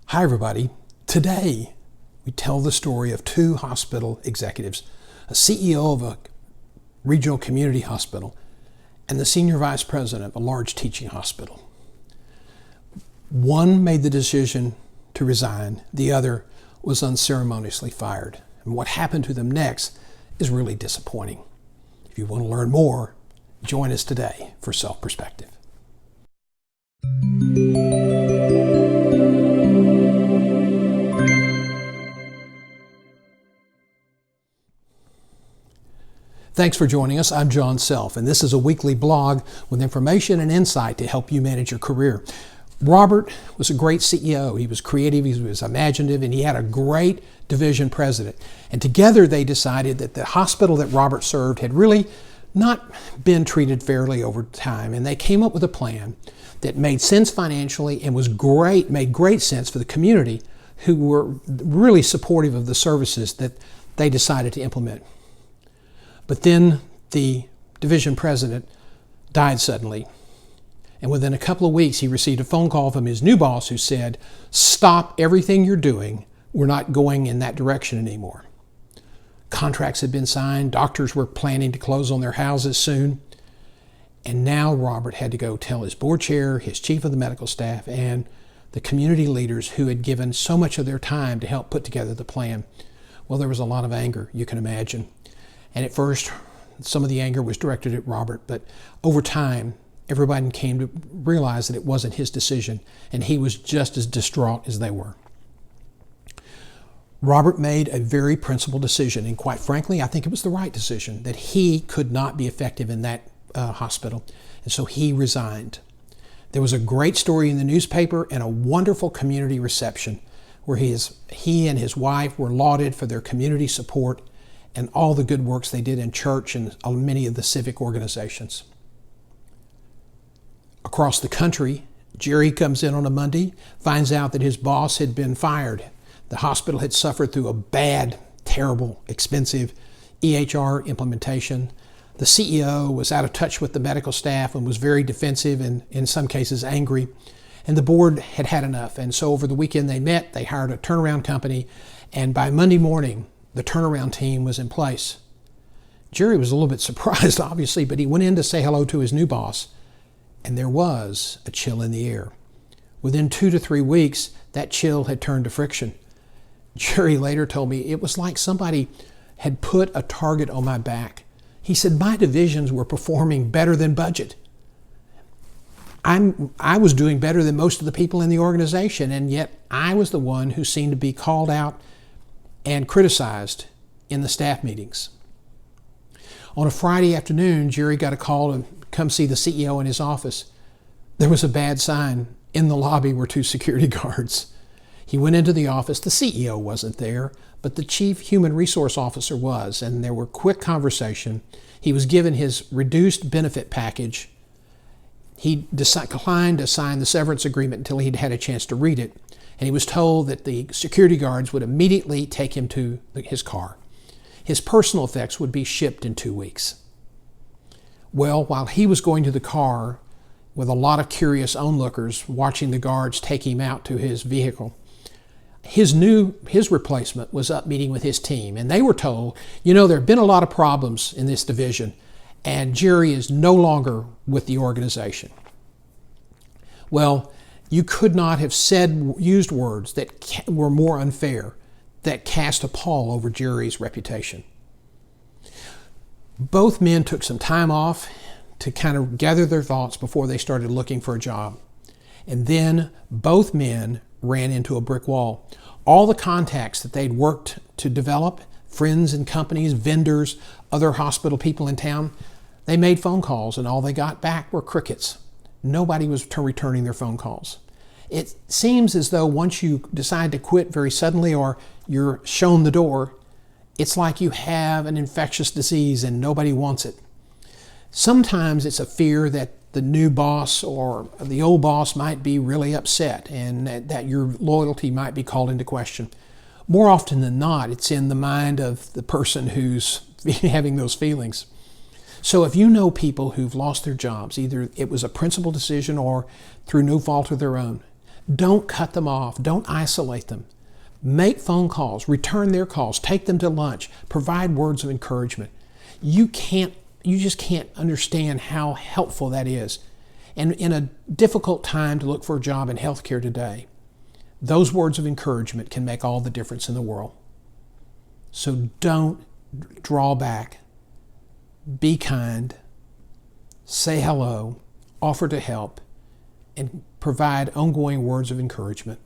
Hi everybody. Today we tell the story of two hospital executives, a CEO of a regional community hospital and the senior vice president of a large teaching hospital. One made the decision to resign, the other was unceremoniously fired. And what happened to them next is really disappointing. If you want to learn more, join us today for Self-Perspective. Thanks for joining us. I'm John Self, and this is a weekly blog with information and insight to help you manage your career. Robert was a great CEO. He was creative, he was imaginative, and he had a great division president. And together they decided that the hospital that Robert served had really not been treated fairly over time. And they came up with a plan that made sense financially and made great sense for the community who were really supportive of the services that they decided to implement. But then the division president died suddenly. And within a couple of weeks, he received a phone call from his new boss who said, "Stop everything you're doing. We're not going in that direction anymore." Contracts had been signed. Doctors were planning to close on their houses soon. And now Robert had to go tell his board chair, his chief of the medical staff, and the community leaders who had given so much of their time to help put together the plan. Well, there was a lot of anger, you can imagine. And at first, some of the anger was directed at Robert, but over time, everybody came to realize that it wasn't his decision, and he was just as distraught as they were. Robert made a very principled decision, and quite frankly, I think it was the right decision, that he could not be effective in that hospital, and so he resigned. There was a great story in the newspaper and a wonderful community reception where he and his wife were lauded for their community support and all the good works they did in church and many of the civic organizations. Across the country, Jerry comes in on a Monday, finds out that his boss had been fired. The hospital had suffered through a bad, terrible, expensive EHR implementation. The CEO was out of touch with the medical staff and was very defensive and in some cases angry. And the board had had enough. And so over the weekend they met, they hired a turnaround company, and by Monday morning, the turnaround team was in place. Jerry was a little bit surprised, obviously, but he went in to say hello to his new boss, and there was a chill in the air. Within 2 to 3 weeks, that chill had turned to friction. Jerry later told me it was like somebody had put a target on my back. He said, my divisions were performing better than budget. I was doing better than most of the people in the organization, and yet I was the one who seemed to be called out and criticized in the staff meetings. On a Friday afternoon, Jerry got a call to come see the CEO in his office. There was a bad sign. In the lobby were 2 security guards. He went into the office. The CEO wasn't there, but the chief human resource officer was, and there were quick conversation. He was given his reduced benefit package. He declined to sign the severance agreement until he'd had a chance to read it. And he was told that the security guards would immediately take him to his car. His personal effects would be shipped in 2 weeks. Well, while he was going to the car with a lot of curious onlookers watching the guards take him out to his vehicle, his replacement was up meeting with his team. And they were told, there have been a lot of problems in this division, and Jerry is no longer with the organization. Well, you could not have used words that were more unfair, that cast a pall over Jerry's reputation. Both men took some time off to kind of gather their thoughts before they started looking for a job. And then both men ran into a brick wall. All the contacts that they'd worked to develop, friends and companies, vendors, other hospital people in town, they made phone calls and all they got back were crickets. Nobody was returning their phone calls. It seems as though once you decide to quit very suddenly or you're shown the door, it's like you have an infectious disease and nobody wants it. Sometimes it's a fear that the new boss or the old boss might be really upset and that your loyalty might be called into question. More often than not, it's in the mind of the person who's having those feelings. So if you know people who've lost their jobs, either it was a principal decision or through no fault of their own, Don't cut them off. Don't isolate them. Make phone calls, return their calls, take them to lunch, provide words of encouragement. You just can't understand how helpful that is. And in a difficult time to look for a job in healthcare today, those words of encouragement can make all the difference in the world. So don't draw back. Be kind. Say hello. Offer to help. And provide ongoing words of encouragement.